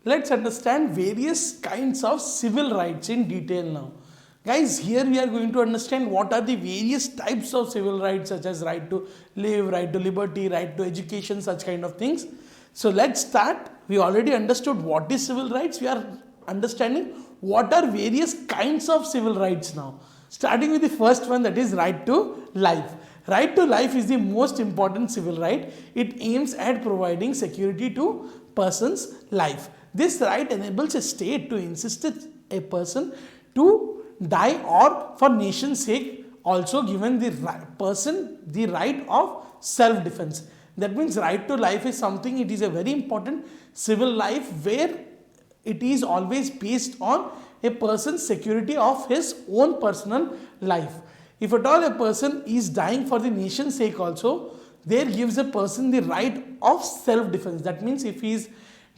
Let's understand various kinds of civil rights in detail now. Guys, here we are going to understand what are the various types of civil rights, such as right to live, right to liberty, right to education, such kind of things. So let's start. We already understood what is civil rights. We are understanding what are various kinds of civil rights now. Starting with the first one, that is right to life. Right to life is the most important civil right. It aims at providing security to person's life. This right enables a state to insist a person to die or for nation's sake, also given the person the right of self-defense. That means right to life is something, it is a very important civil life where it is always based on a person's security of his own personal life. If at all a person is dying for the nation's sake also, there gives a person the right of self-defense. That means if he is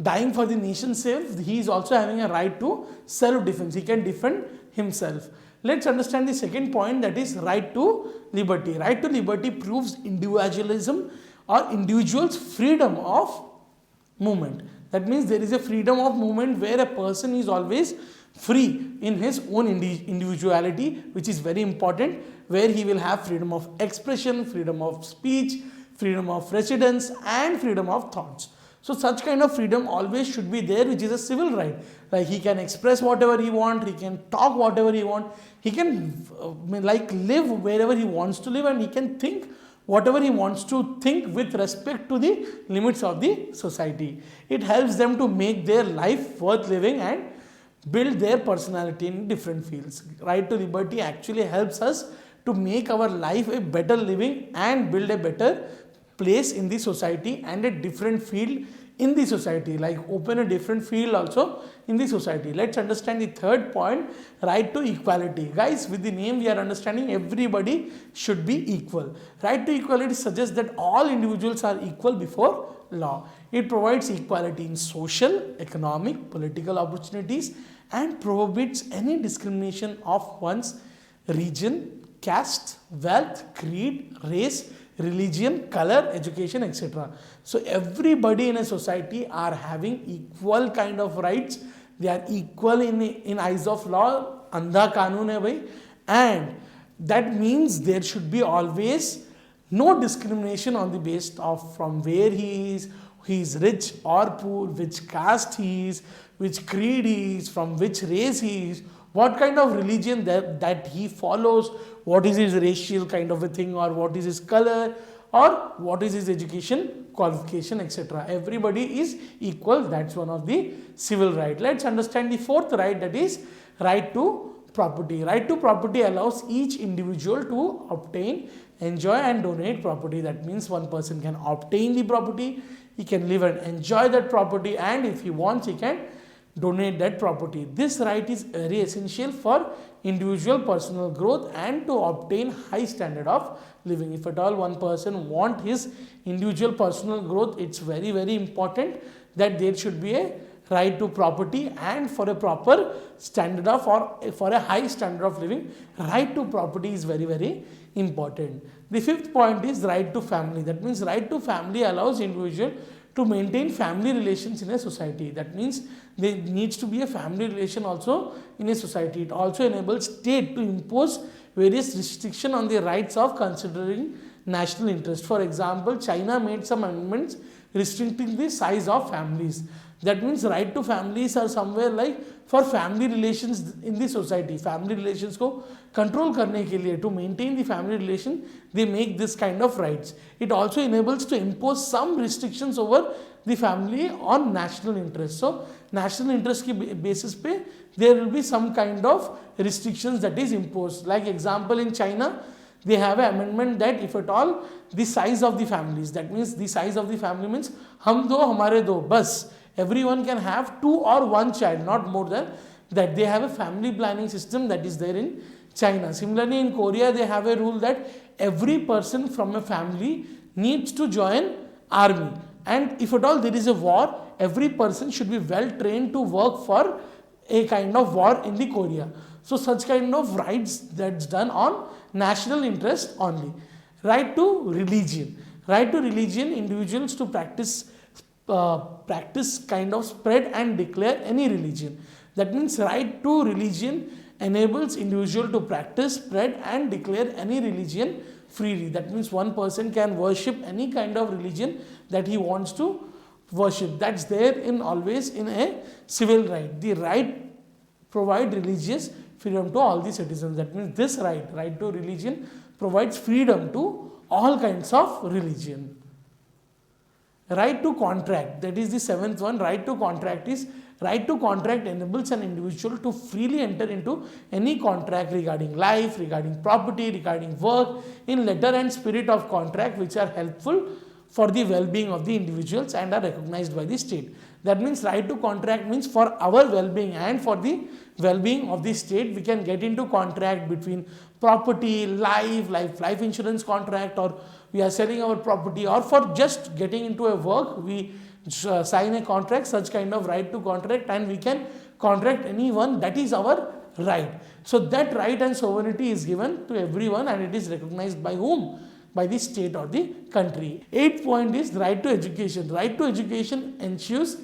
dying for the nation's sake, he is also having a right to self-defense. He can defend himself. Let's understand the second point, that is right to liberty. Right to liberty proves individualism or individual's freedom of movement. That means there is a freedom of movement where a person is always free in his own individuality, which is very important, where he will have freedom of expression, freedom of speech, freedom of residence, and freedom of thoughts. So such kind of freedom always should be there, which is a civil right. Like he can express whatever he wants, he can talk whatever he wants, he can live wherever he wants to live, and he can think whatever he wants to think with respect to the limits of the society. It helps them to make their life worth living and build their personality in different fields. Right to liberty actually helps us to make our life a better living and build a better place in the society and a different field in the society, like open a different field also in the society. Let's understand the third point, right to equality. Guys, with the name we are understanding everybody should be equal. Right to equality suggests that all individuals are equal before law. It provides equality in social, economic, political opportunities and prohibits any discrimination of one's region, caste, wealth, creed, race, religion, color, education, etc. So everybody in a society are having equal kind of rights. They are equal in eyes of law. Andha Kanun hai bhai. And that means there should be always no discrimination on the basis of from where he is rich or poor, which caste he is, which creed he is, from which race he is, what kind of religion that he follows, what is his racial kind of a thing, or what is his color, or what is his education qualification, etc. Everybody is equal. That's one of the civil right. Let's understand the fourth right, that is right to property. Right to property allows each individual to obtain, enjoy and donate property. That means one person can obtain the property, he can live and enjoy that property, and if he wants he can donate that property. This right is very essential for individual personal growth and to obtain high standard of living. If at all one person want his individual personal growth, it's very important that there should be a right to property, and for a proper standard of or for a high standard of living, right to property is very important. The fifth point is right to family. That means right to family allows individual to maintain family relations in a society. That means there needs to be a family relation also in a society. It also enables state to impose various restrictions on the rights of considering national interest. For example, China made some amendments restricting the size of families. That means right to families are somewhere like for family relations in the society. Family relations को control करने के लिए, to maintain the family relation, they make this kind of rights. It also enables to impose some restrictions over the family on national interest. So national interest की basis पे there will be some kind of restrictions that is imposed. Like example, in China they have an amendment that if at all the size of the families, that means the size of the family means हम दो हमारे दो बस, everyone can have 2 or 1 child, not more than that. They have a family planning system that is there in China. Similarly, in Korea, they have a rule that every person from a family needs to join army. And if at all there is a war, every person should be well trained to work for a kind of war in the Korea. So such kind of rights that's done on national interest only. Right to religion. Right to religion, individuals to practice practice, kind of spread and declare any religion. That means right to religion enables individual to practice, spread and declare any religion freely. That means one person can worship any kind of religion that he wants to worship. That's there in always in a civil right. The right provide religious freedom to all the citizens. That means this right to religion provides freedom to all kinds of religion. Right to contract, that is the seventh one. Right to contract is right to contract enables an individual to freely enter into any contract regarding life, regarding property, regarding work in letter and spirit of contract which are helpful for the well-being of the individuals and are recognized by the state. That means right to contract means for our well-being and for the well-being of the state, we can get into contract between property, life insurance contract, or we are selling our property, or for just getting into a work, we sign a contract, such kind of right to contract, and we can contract anyone. That is our right. So that right and sovereignty is given to everyone, and it is recognized by whom? By the state or the country. 8th point is right to education. Right to education ensures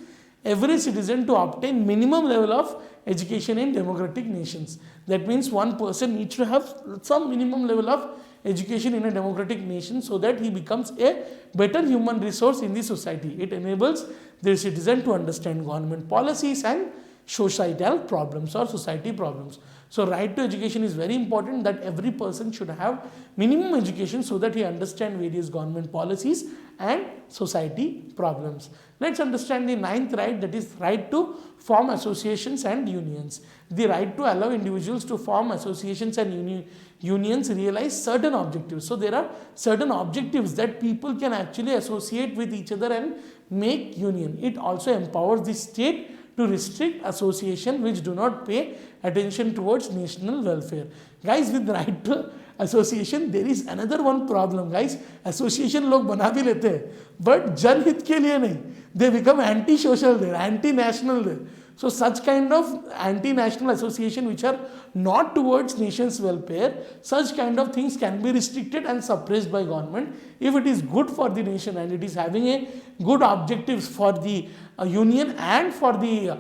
every citizen to obtain minimum level of education in democratic nations. That means one person needs to have some minimum level of education in a democratic nation so that he becomes a better human resource in the society. It enables the citizen to understand government policies and societal problems or society problems. So right to education is very important, that every person should have minimum education so that he understands various government policies and society problems. Let's understand the 9th right, that is right to form associations and unions. The right to allow individuals to form associations and unions realize certain objectives. So there are certain objectives that people can actually associate with each other and make union. It also empowers the state to restrict association which do not pay attention towards national welfare. Guys, with right to association, there is another one problem. Guys, association लोग बना भी लेते हैं, but जनहित के लिए नहीं. They become anti-social there, anti-national there. So such kind of anti-national association which are not towards nation's welfare, such kind of things can be restricted and suppressed by government. If it is good for the nation and it is having a good objectives for the union and for the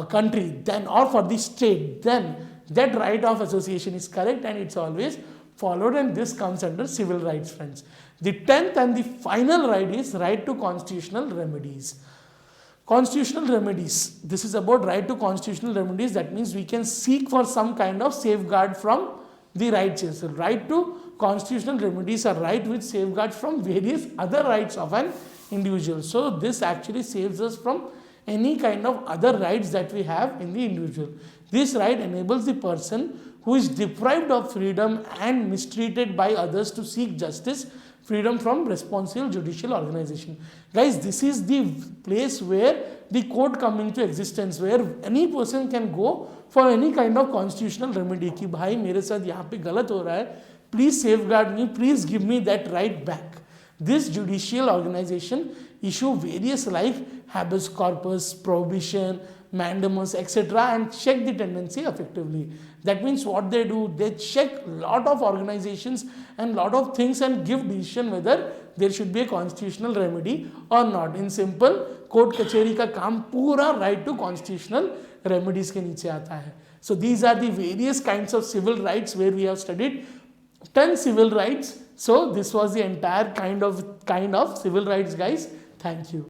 country, then or for the state, then that right of association is correct and it's always followed, and this comes under civil rights, friends. The 10th and the final right is right to constitutional remedies. Constitutional remedies. This is about right to constitutional remedies. That means we can seek for some kind of safeguard from the rights. So right to constitutional remedies are right which safeguards from various other rights of an individual. So this actually saves us from any kind of other rights that we have in the individual. This right enables the person who is deprived of freedom and mistreated by others to seek justice, freedom from responsible judicial organization. Guys, this is the place where the court come into existence, where any person can go for any kind of constitutional remedy कि भाई मेरे साथ यहाँ पे गलत हो रहा है, please safeguard me, please give me that right back. This judicial organization issue various like habeas corpus, prohibition, mandamus, etc. and check the tendency effectively. That means what they do, they check lot of organizations and lot of things and give decision whether there should be a constitutional remedy or not. In simple, court कचहरी का काम पूरा right to constitutional remedies के नीचे आता है. So these are the various kinds of civil rights where we have studied 10 civil rights. So this was the entire kind of civil rights, guys. Thank you.